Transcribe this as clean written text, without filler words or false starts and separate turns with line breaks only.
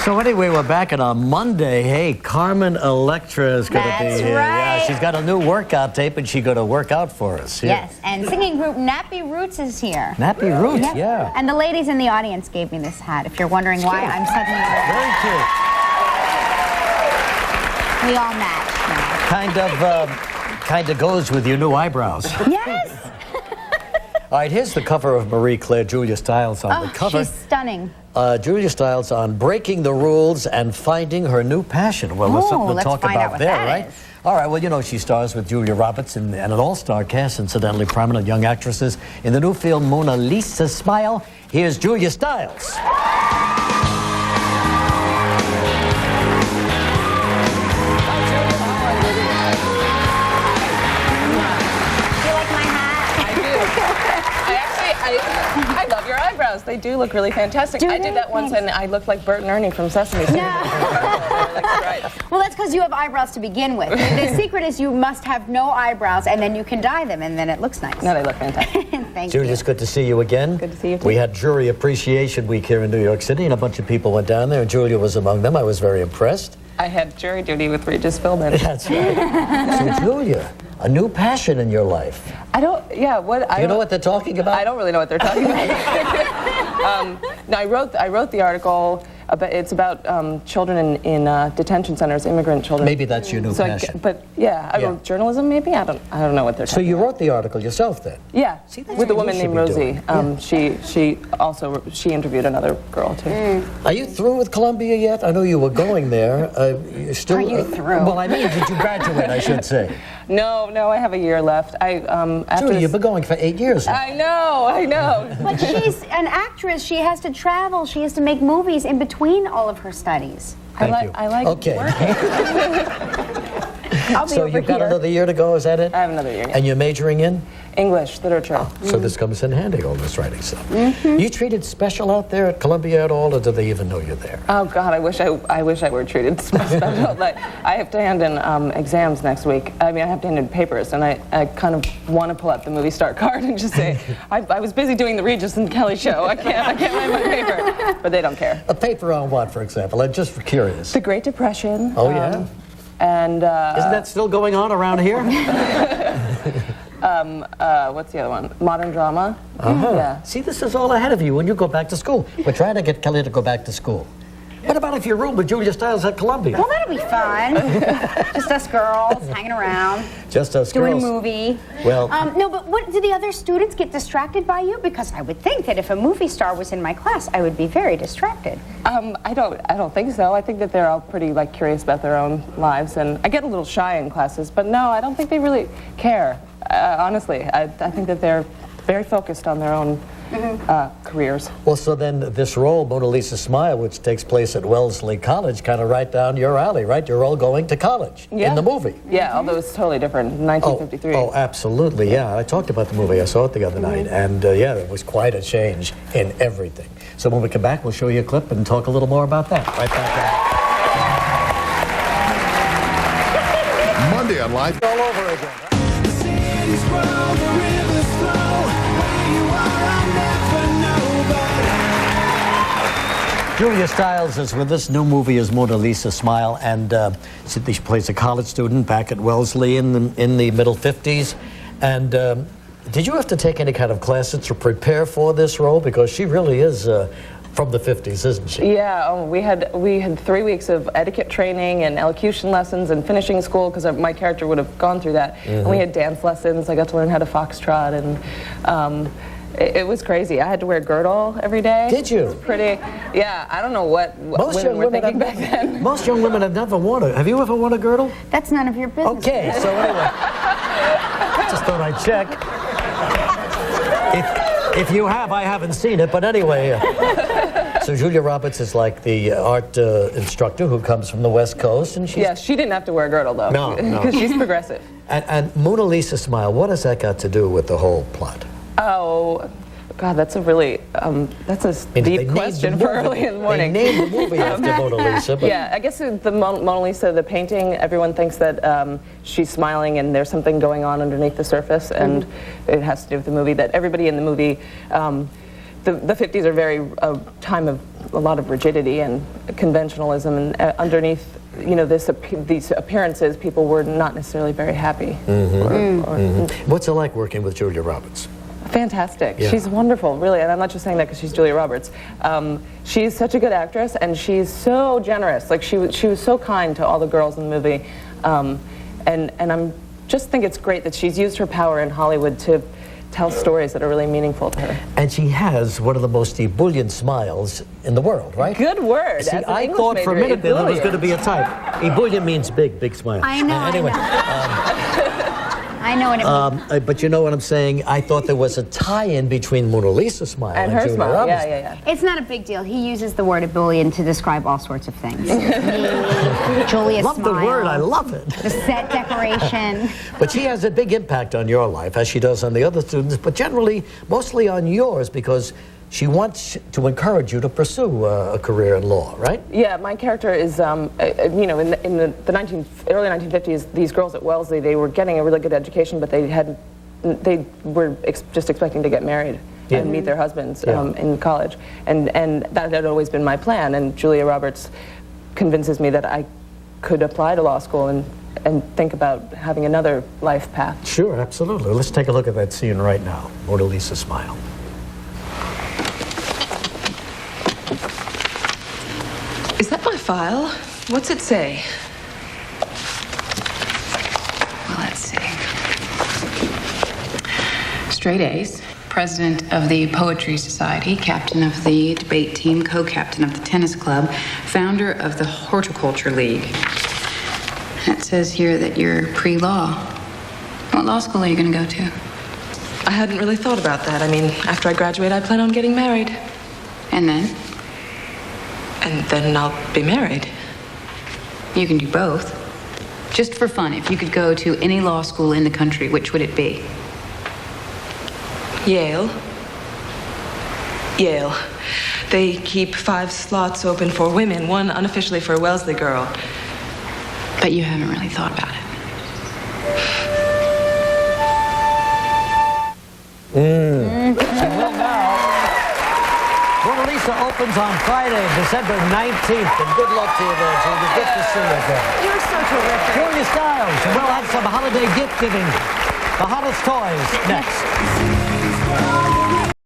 So anyway, we're back and on Monday. Hey, Carmen Electra is going to be here.
Right.
Yeah, she's got a new workout tape and she's going to work out for us. Yeah.
Yes, and singing group Nappy Roots is here.
Nappy Roots,
Yep.
yeah.
And the ladies in the audience gave me this hat, if you're wondering why I'm suddenly wearing
Very cute.
it. We all match now.
Kind of goes with your new eyebrows.
Yes!
All right, here's the cover of Marie Claire, Julia Stiles on the cover.
She's stunning.
Julia Stiles on breaking the rules and finding her new passion. Well, there's something to
let's
talk
find out
about
what
there,
that
right?
is.
All right, well, you know, she stars with Julia Roberts and an all-star cast, incidentally, prominent young actresses in the new film Mona Lisa Smile. Here's Julia Stiles.
I love your eyebrows. They do look really fantastic. I did that once and I looked like Bert and Ernie from Sesame Street.
Well, that's because you have eyebrows to begin with. The secret is you must have no eyebrows, and then you can dye them, and then it looks nice.
No, they look fantastic.
Thank
Julia,
you.
it's good to see you again.
Good to see you, too.
We had Jury Appreciation Week here in New York City, and a bunch of people went down there, and Julia was among them. I was very impressed.
I had jury duty with Regis Philbin.
That's right. So, Julia, a new passion in your life.
I don't, yeah, what?
Do you know what they're talking about?
I don't really know what they're talking about. No, I wrote the article. It's about children in detention centers, immigrant children.
Maybe that's your new passion.
But yeah, I wrote journalism. Maybe I don't know what they're
So
talking
you
about.
wrote the article yourself then?
Yeah,
See, that's
with a
what
woman
you should
named
be doing.
Rosie. She interviewed another girl too.
Are you through with Columbia yet? I know you were going there. You're still,
Are you through?
Well, I mean, did you graduate, I should say?
No, I have a year left. After
Julia, you've been going for 8 years now.
I know.
But she's an actress. She has to travel. She has to make movies in between all of her studies.
Thank you.
I like
okay.
I'll be
So
over
you've got
here.
another year to go, is that it?
I have another year. Yeah.
And you're majoring in?
English literature.
So this comes in handy, all this writing stuff. You treated special out there at Columbia at all, or do they even know you're there?
Oh God, I wish I were treated special. Like, I have to hand in exams next week. I mean, I have to hand in papers, and I kind of want to pull out the movie star card and just say, I was busy doing the Regis and Kelly show. I can't write my paper. But they don't care.
A paper on what, for example? I'm just curious.
The Great Depression.
Oh, yeah?
And
Isn't that still going on around here?
what's the other one? Modern drama.
Yeah. See, this is all ahead of you when you go back to school. We're trying to get Kelly to go back to school. What about if you room with Julia Stiles at Columbia?
Well, that'll be fun. Just us girls hanging around.
Just us
Doing
girls.
a movie.
Well,
no, but what, do the other students get distracted by you? Because I would think that if a movie star was in my class, I would be very distracted.
I don't think so. I think that they're all pretty curious about their own lives, and I get a little shy in classes. But no, I don't think they really care. Honestly, I think that they're very focused on their own careers.
well, so then this role, Mona Lisa Smile, which takes place at Wellesley College, kind of right down your alley, right? You're all going to college in the movie.
Yeah, although it's totally different. 1953.
Oh, absolutely, yeah. I talked about the movie. I saw it the other night, and yeah, it was quite a change in everything. So when we come back, we'll show you a clip and talk a little more about that. Right back.
Monday on Live.
All over again. Julia Stiles is with us. New movie is Mona Lisa Smile, and she plays a college student back at Wellesley in the middle 50s. And did you have to take any kind of classes to prepare for this role? Because she really is from the 50s, isn't she?
Yeah, we had 3 weeks of etiquette training and elocution lessons and finishing school, because my character would have gone through that. And we had dance lessons. I got to learn how to foxtrot, and it was crazy. I had to wear a girdle every day.
Did you?
It was pretty. Yeah, I don't know what women were thinking back then.
Most young women have never worn it. Have you ever worn a girdle?
That's none of your business.
Okay, so anyway, just thought I'd check. If you have, I haven't seen it, but anyway. So Julia Roberts is like the art instructor who comes from the West Coast, and she's...
Yeah, she didn't have to wear a girdle, though.
No.
Because she's progressive.
And Mona Lisa Smile, what has that got to do with the whole plot?
Oh, God, that's a really, that's a deep question for early in the morning.
They named the movie after Mona Lisa, but...
Yeah, I guess the Mona Lisa, the painting, everyone thinks that she's smiling and there's something going on underneath the surface, and it has to do with the movie, that everybody in the movie, the 50s are very time of a lot of rigidity and conventionalism, and underneath, you know, these appearances, people were not necessarily very happy.
What's it like working with Julia Roberts?
Fantastic.
Yeah.
She's wonderful, really, and I'm not just saying that because she's Julia Roberts. She's such a good actress, and she's so generous. Like, she was so kind to all the girls in the movie, and I'm just think it's great that she's used her power in Hollywood to tell stories that are really meaningful to her.
And she has one of the most ebullient smiles in the world, right?
Good word.
See,
As an
I
English
thought for a
major,
minute there was
ebullient.
going to be a type. Ebullient means big smile.
I know,
Anyway,
I know what it means.
but you know what I'm saying? I thought there was a tie-in between Mona Lisa's smile
And
and
her
Julia
smile,
Roberts.
yeah.
It's not a big deal. He uses the word ebullient to describe all sorts of things. Julia's
Love
smile.
the word, I love it.
The set decoration.
But she has a big impact on your life, as she does on the other students, but generally, mostly on yours, because she wants to encourage you to pursue a career in law, right?
Yeah, my character is, you know, in the early 1950s, these girls at Wellesley, they were getting a really good education, but they were just expecting to get married and meet their husbands in college. And that had always been my plan, and Julia Roberts convinces me that I could apply to law school and think about having another life path.
Sure, absolutely. Let's take a look at that scene right now. Mona Lisa's smile.
Is that my file? What's it say?
Well, let's see. Straight A's, president of the Poetry Society, captain of the debate team, co-captain of the tennis club, founder of the Horticulture League. It says here that you're pre-law. What law school are you going to go to?
I hadn't really thought about that. I mean, after I graduate, I plan on getting married.
And then?
And then I'll be married.
You can do both. Just for fun, if you could go to any law school in the country, which would it be?
Yale. Yale. They keep 5 slots open for women, 1 unofficially for a Wellesley girl.
But you haven't really thought about it.
Well, now, Mona Lisa opens on Friday, December 19th, and good luck to you there, Julia. Good to see you again.
You're so terrific.
Julia Stiles, and we'll have some holiday gift giving. The hottest toys next.